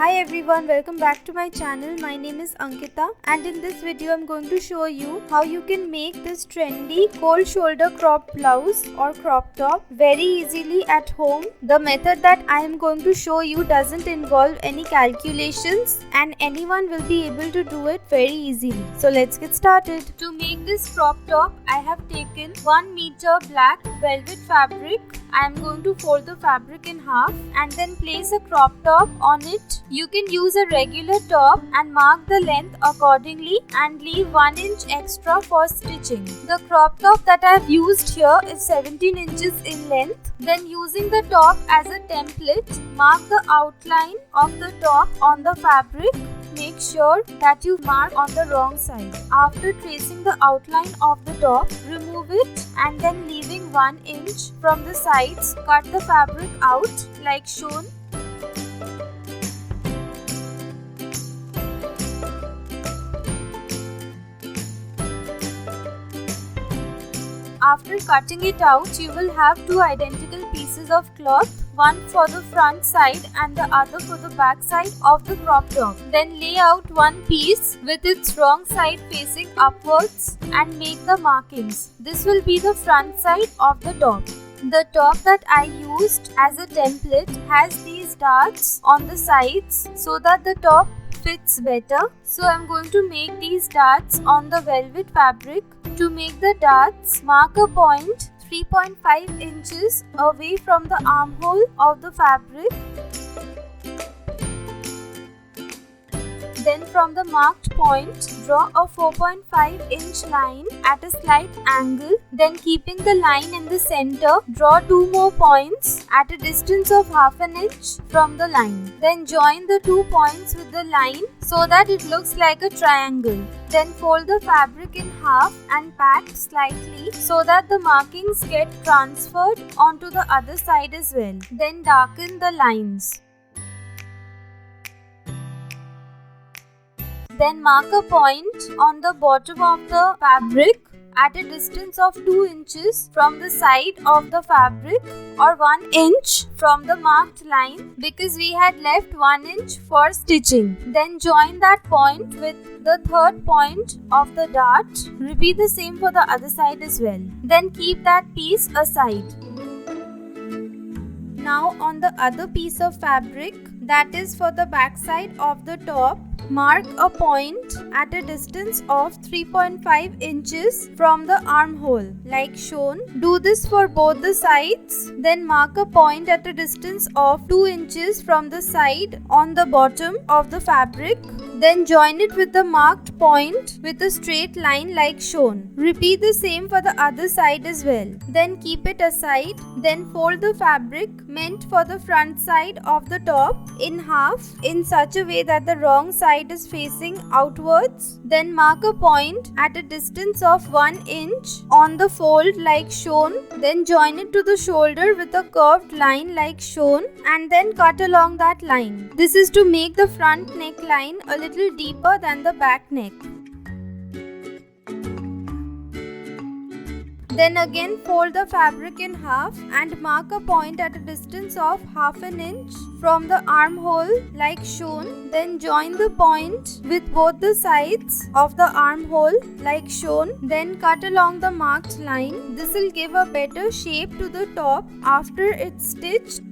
Hi everyone, welcome back to my channel. My name is Ankita and in this video I'm going to show you how you can make this trendy cold shoulder crop blouse or crop top very easily at home. The method that I am going to show you doesn't involve any calculations and anyone will be able to do it very easily. So let's get started. To make this crop top, I have taken 1 meter black velvet fabric. I am going to fold the fabric in half and then place a crop top on it. You can use a regular top and mark the length accordingly and leave 1 inch extra for stitching. The crop top that I have used here is 17 inches in length. Then using the top as a template, mark the outline of the top on the fabric. Make sure that you mark on the wrong side. After tracing the outline of the top, remove it and then leaving 1 inch from the sides, cut the fabric out like shown. After cutting it out, you will have 2 identical pieces of cloth, one for the front side and the other for the back side of the crop top. Then lay out one piece with its wrong side facing upwards and make the markings. This will be the front side of the top. The top that I used as a template has these darts on the sides so that the top fits better. So I am going to make these darts on the velvet fabric. To make the darts, mark a point 3.5 inches away from the armhole of the fabric. Then from the marked point, draw a 4.5 inch line at a slight angle. Then keeping the line in the center, draw 2 more points at a distance of half an inch from the line. Then join the 2 points with the line so that it looks like a triangle. Then fold the fabric in half and pat slightly so that the markings get transferred onto the other side as well. Then darken the lines. Then mark a point on the bottom of the fabric at a distance of 2 inches from the side of the fabric or 1 inch from the marked line because we had left 1 inch for stitching. Then join that point with the third point of the dart. Repeat the same for the other side as well. Then keep that piece aside. Now on the other piece of fabric, that is for the back side of the top, mark a point at a distance of 3.5 inches from the armhole like shown. Do this for both the sides. Then mark a point at a distance of 2 inches from the side on the bottom of the fabric. Then join it with the marked point with a straight line like shown. Repeat the same for the other side as well. Then keep it aside. Then fold the fabric meant for the front side of the top in half in such a way that the wrong side is facing outwards. Then mark a point at a distance of 1 inch on the fold like shown. Then join it to the shoulder with a curved line like shown and then cut along that line. This is to make the front neckline a little deeper than the back neck. Then again fold the fabric in half and mark a point at a distance of half an inch from the armhole like shown. Then join the point with both the sides of the armhole like shown. Then cut along the marked line. This will give a better shape to the top after it's stitched.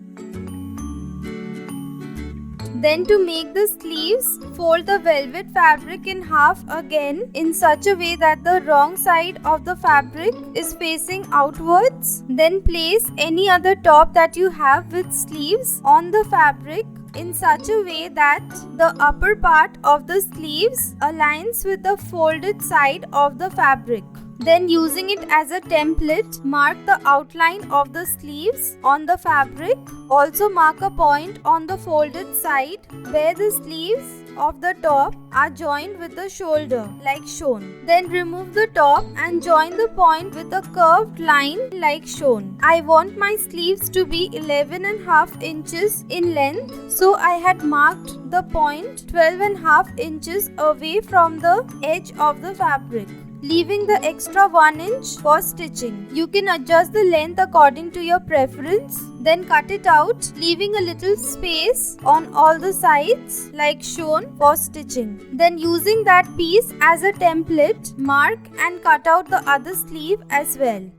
Then to make the sleeves, fold the velvet fabric in half again in such a way that the wrong side of the fabric is facing outwards. Then place any other top that you have with sleeves on the fabric in such a way that the upper part of the sleeves aligns with the folded side of the fabric. Then using it as a template, mark the outline of the sleeves on the fabric. Also mark a point on the folded side where the sleeves of the top are joined with the shoulder like shown. Then remove the top and join the point with a curved line like shown. I want my sleeves to be 11.5 inches in length, so I had marked the point 12.5 inches away from the edge of the fabric. leaving the extra 1 inch for stitching. You can adjust the length according to your preference. Then cut it out, leaving a little space on all the sides like shown for stitching. Then using that piece as a template, mark and cut out the other sleeve as well.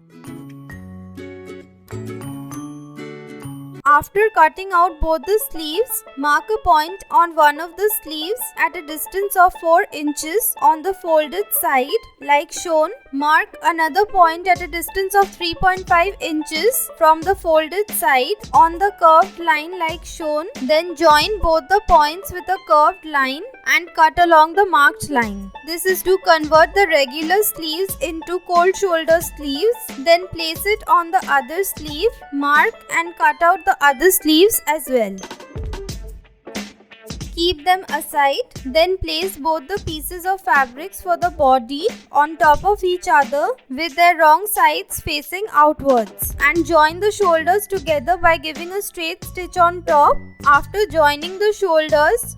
After cutting out both the sleeves, mark a point on one of the sleeves at a distance of 4 inches on the folded side like shown. Mark another point at a distance of 3.5 inches from the folded side on the curved line like shown. Then join both the points with a curved line and cut along the marked line. This is to convert the regular sleeves into cold shoulder sleeves. Then place it on the other sleeve, mark and cut out the other sleeves as well. Keep them aside. Then place both the pieces of fabrics for the body on top of each other with their wrong sides facing outwards and join the shoulders together by giving a straight stitch on top. After joining the shoulders,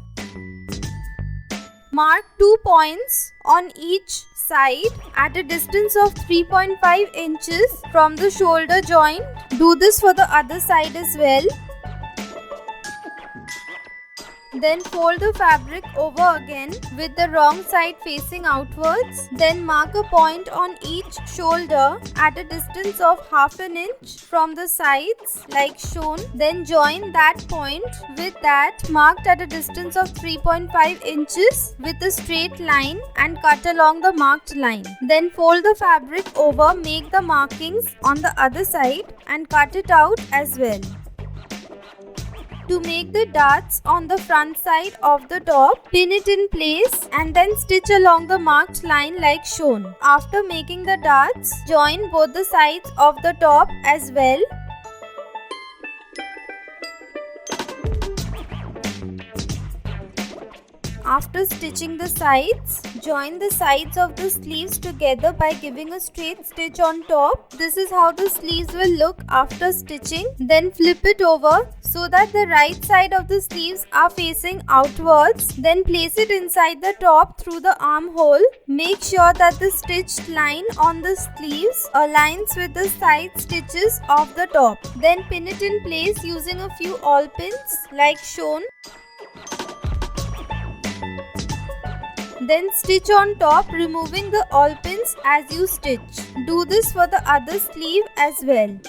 mark 2 points on each side at a distance of 3.5 inches from the shoulder joint. Do this for the other side as well. Then fold the fabric over again with the wrong side facing outwards. Then mark a point on each shoulder at a distance of half an inch from the sides like shown. Then join that point with that marked at a distance of 3.5 inches with a straight line and cut along the marked line. Then fold the fabric over, make the markings on the other side and cut it out as well. To make the darts on the front side of the top, pin it in place and then stitch along the marked line like shown. After making the darts, join both the sides of the top as well. After stitching the sides, join the sides of the sleeves together by giving a straight stitch on top. This is how the sleeves will look after stitching. Then flip it over so that the right side of the sleeves are facing outwards. Then place it inside the top through the armhole. Make sure that the stitched line on the sleeves aligns with the side stitches of the top. Then pin it in place using a few awl pins like shown. Then stitch on top, removing the awl pins as you stitch. Do this for the other sleeve as well.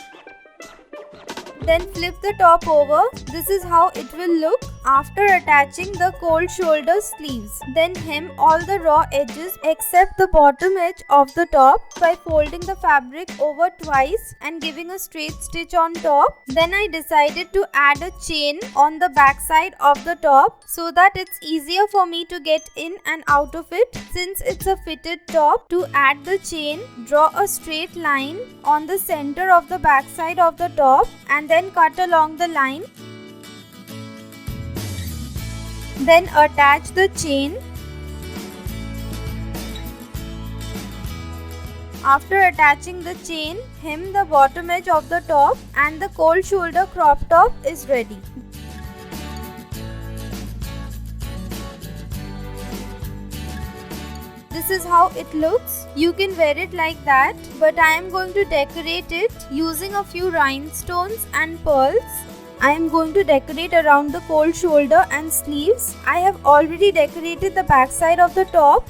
Then flip the top over. This is how it will look after attaching the cold shoulder sleeves. Then hem all the raw edges except the bottom edge of the top by folding the fabric over twice and giving a straight stitch on top. Then I decided to add a chain on the back side of the top so that it's easier for me to get in and out of it since it's a fitted top. To add the chain, draw a straight line on the center of the back side of the top and then cut along the line. Then attach the chain. After attaching the chain, hem the bottom edge of the top and the cold shoulder crop top is ready. This is how it looks. You can wear it like that, but I am going to decorate it using a few rhinestones and pearls. I am going to decorate around the cold shoulder and sleeves. I have already decorated the back side of the top.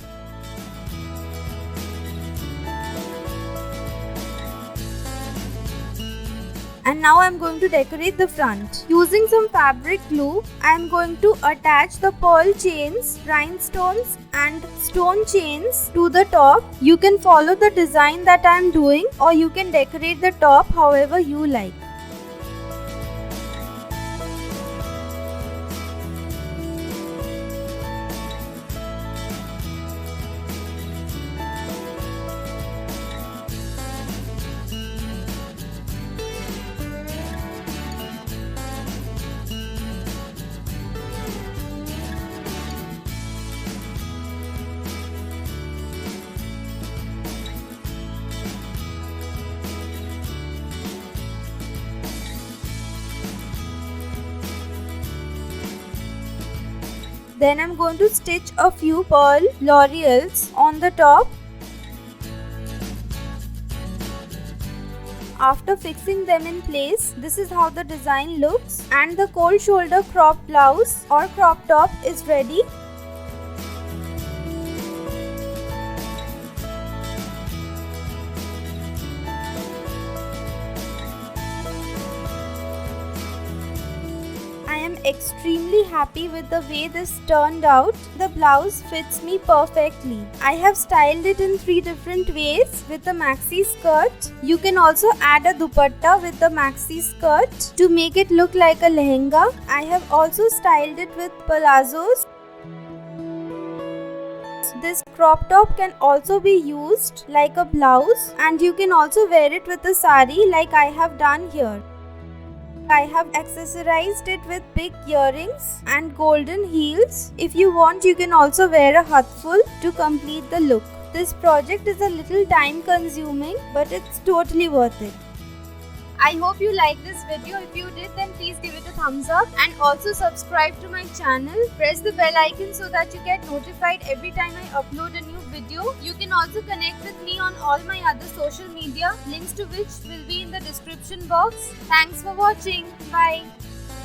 And now I am going to decorate the front. Using some fabric glue, I am going to attach the pearl chains, rhinestones and stone chains to the top. You can follow the design that I am doing or you can decorate the top however you like. Then I'm going to stitch a few pearl L'Oreals on the top. After fixing them in place, this is how the design looks, and the cold shoulder crop blouse or crop top is ready. I am extremely happy with the way this turned out. The blouse fits me perfectly. I have styled it in 3 different ways with the maxi skirt. You can also add a dupatta with the maxi skirt to make it look like a lehenga. I have also styled it with palazzos. This crop top can also be used like a blouse, and you can also wear it with a sari like I have done here. I have accessorized it with big earrings and golden heels. If you want, you can also wear a hatful to complete the look. This project is a little time consuming, but it's totally worth it. I hope you liked this video. If you did, then please give it a thumbs up and also subscribe to my channel. Press the bell icon so that you get notified every time I upload a new video. You can also connect with me on all my other social media, links to which will be in the description box. Thanks for watching. Bye.